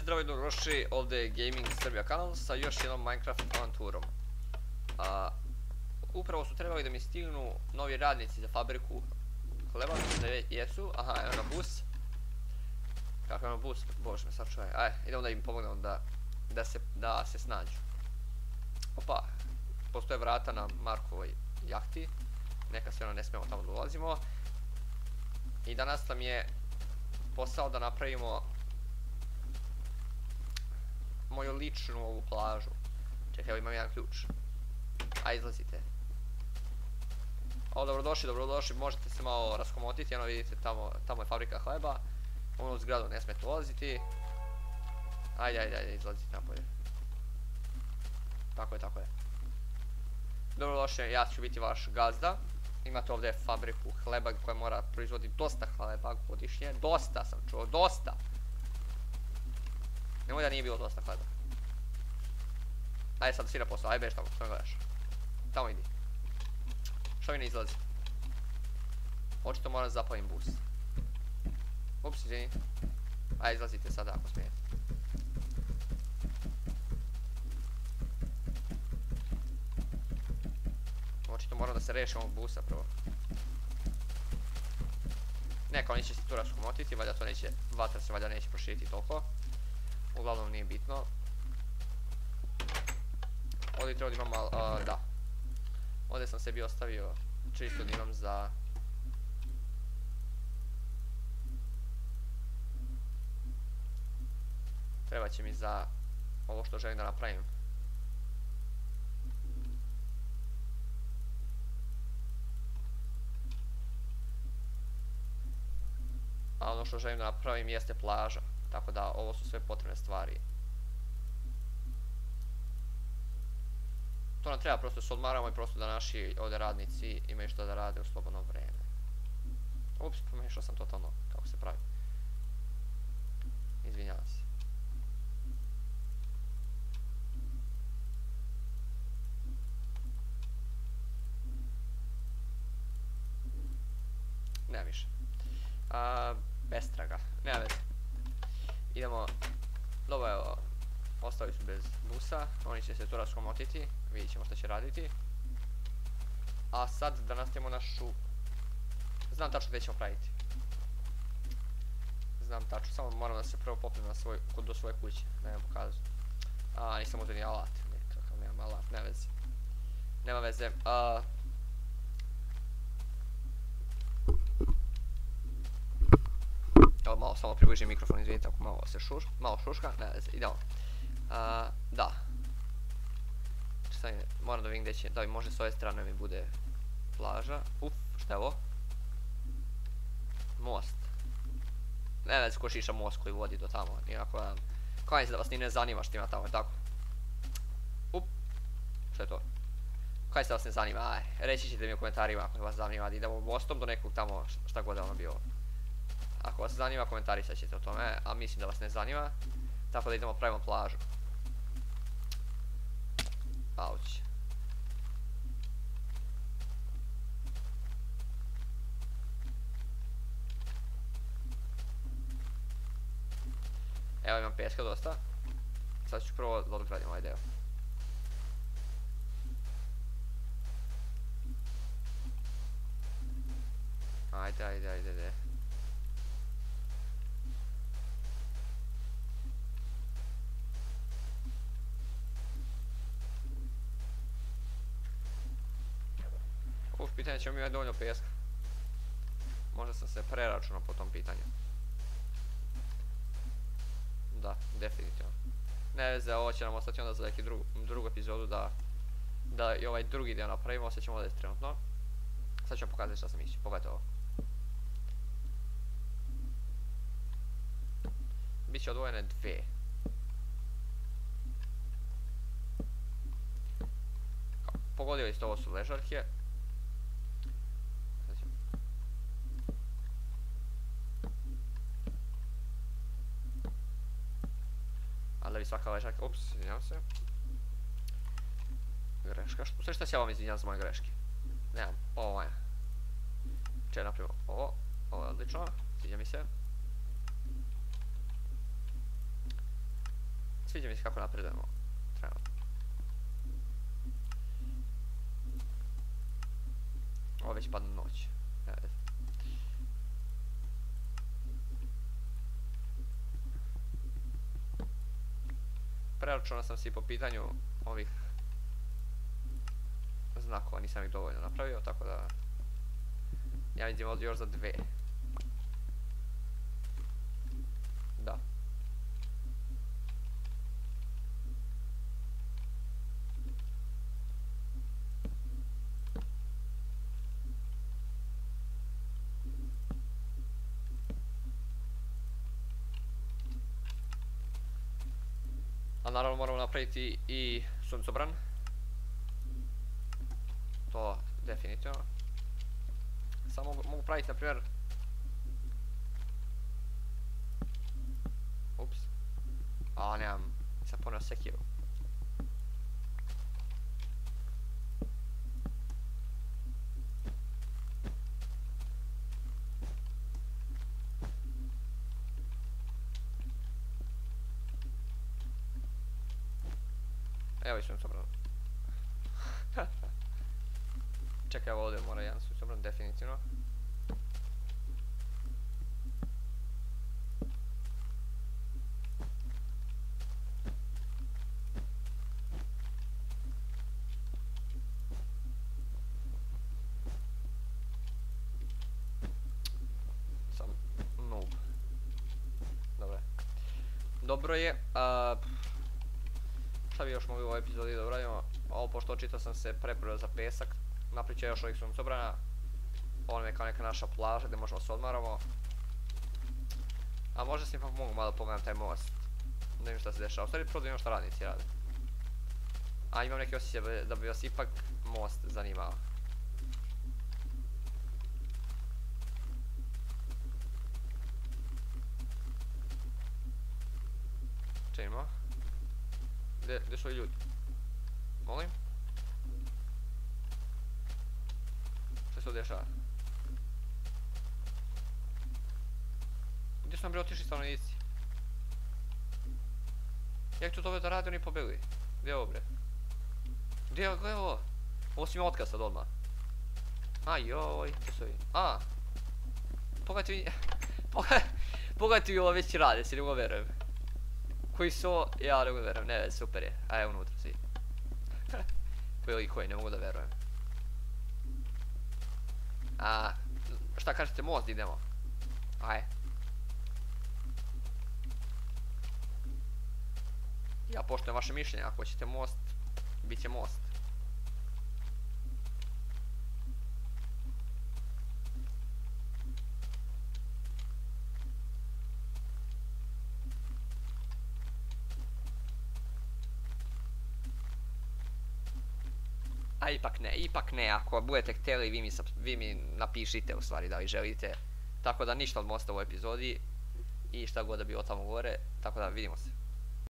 zdravo i dobrodošli, ovdje je Gaming Serbia kanal sa još jednom Minecraft avanturom. Upravo su trebali da mi stignu novi radnici za fabriku hleba, mislim da jesu. Aha, evo na bus. Kako je na bus, bože me sad čuje. Ajde, idemo da im pomognemo da se snađu. Opa, postoje vrata na Markovoj jahti. Neka se ono ne smijemo tamo da ulazimo. I danas nam je posao da napravimo moju ličnu ovu plažu. Čekaj, evo imam jedan ključ. A izlazite. O, dobrodošli, možete se malo raskomotiti, ono vidite tamo je fabrika hleba. U zgradu ne smijete ulaziti. Ajde, izlazite napolje. Tako je. Dobrodošli, ja ću biti vaš gazda. Imate ovdje fabriku hleba koja mora proizvoditi dosta hleba godišnje. Dosta sam čuo, dosta! Nemoj da nije bilo dosta hleba. Ajde sad svi na posao, ajde bež tamo, što me gledaš. Tamo idi. Što mi ne izlazi? Očito moram zapavim bus. Ups, izvini. Ajde izlazite sada ako smijete. Očito moram da se rešim ovog busa prvo. Neka oni će se tu raskomotiti, valjda to neće, vatra se valjda neće proširiti toliko. Uglavnom nije bitno. Ovdje treba da imam malo, da. Ovdje sam sebi ostavio čisto da imam za... Treba će mi za ovo što želim da napravim. A ono što želim da napravim jeste plaža. Tako da ovo su sve potrebne stvari. To nam treba, prosto da se odmaramo i prosto da naši ovdje radnici imaju što da rade u slobodno vreme. Ups, pomešao sam totalno kako se pravi. Izvinjavam se. Nema više. Bestraga, nema veze. Idemo, dobro evo, ostali su bez busa, oni će se tu raskomotiti, vidjet ćemo što će raditi. A sad da nastavimo našu... Znam tačno gdje ćemo praviti. Znam tačno, samo moram da se prvo popnem do svoje kuće, ne vam pokazati. Nisam uzeo ni alat, nekakav nemam alat, nema veze. Nema veze, evo malo samo približim mikrofon, izvinite ako malo šuška, ne veze, idemo. Da. Moram da vidim gdje će, da može s ove strane mi bude plaža. Šta je ovo? Most. Ne veze ko šiša most koji vodi do tamo, nijako kaj se da vas ni ne zanima što ima tamo, tako? Šta je to? Kaj se da vas ne zanima, reći ćete mi u komentarima ako vas zanima da idemo mostom do nekog tamo šta god je ono bilo. Ako vas zanima, komentarisat ćete o tome, a mislim da vas ne zanima. Tako da idemo pravimo plažu. Auć. Evo imam peska dosta. Sad ću prvo da odgradim ovaj deo. Ajde. Pitanje ćemo imati dovoljno peska. Možda sam se preračunao po tom pitanju. Da, definitivno. Ne veze, ovo će nam ostati onda za neki drugu epizodu da i ovaj drugi dio napravimo, sad ćemo ovdje trenutno. Sad ću vam pokazati šta sam mislio, pogledajte ovo. Biće odvojene dve. Pogodili ste, ovo su ležarke. Ali da bi svaka ležarka... Ups, izvinjam se. Greška, sve šta se ja vam izvinjam za moje greške. Nemam, ovo je. Če napravimo ovo je odlično, sviđa mi se. Sviđa mi se kako napredujemo. Trenutno. Ovo već padne noć. Preračunao sam se i po pitanju ovih znakova, nisam ih dovoljno napravio, tako da ja vidim ovdje još za 2. Da. A naravno moramo napraviti i suncobran. To definitivno. Samo mogu praviti na primjer. Ups. A nemam, sam poneo sekiru. Evo i suncobran. Čekaj, evo ovdje mora jedan suncobran, definitivno. Sam noob. Dobro je. Dobro je. Šta bi još mogli u ovoj epizodi da uradimo? Ovo, pošto očito sam se prepravio za pesak, napravit ću još ovih suncobrana. Ovo nam je kao neka naša plaža gdje možemo se odmaramo. A možda se ipak mogu malo pogledam taj most. Ne vidim šta se dešava, u stvari prvo da imam šta radnici rade. A imam neki osjećaj da bi vas ipak most zanimao. Činimo. Gdje su ovi ljudi? Molim? Šta se ovdje dešava? Gdje su nam bili otišli stanovnici? Jak tu to da radi, oni pobegli? Gdje je ovo bre? Gdje je ovo? Ovo si mi otkaz sad odmah. Ajoj, gdje su ovi? Pogledajte vi... Pogledajte vi ovo već rade, si ne mogu verujem. Koji su ovo? Ja ne mogu da verujem, ne, super je. A evo unutra svi. Koji koji, ne mogu da verujem. Šta kažete, most idemo? Aj. Ja poštujem vaše mišljenje, ako hoćete most, bit će most. A ipak ne, ako budete htjeli vi mi napišite u stvari da li želite. Tako da ništa od mosta u epizodi i šta god da bilo tamo gore, tako da vidimo se.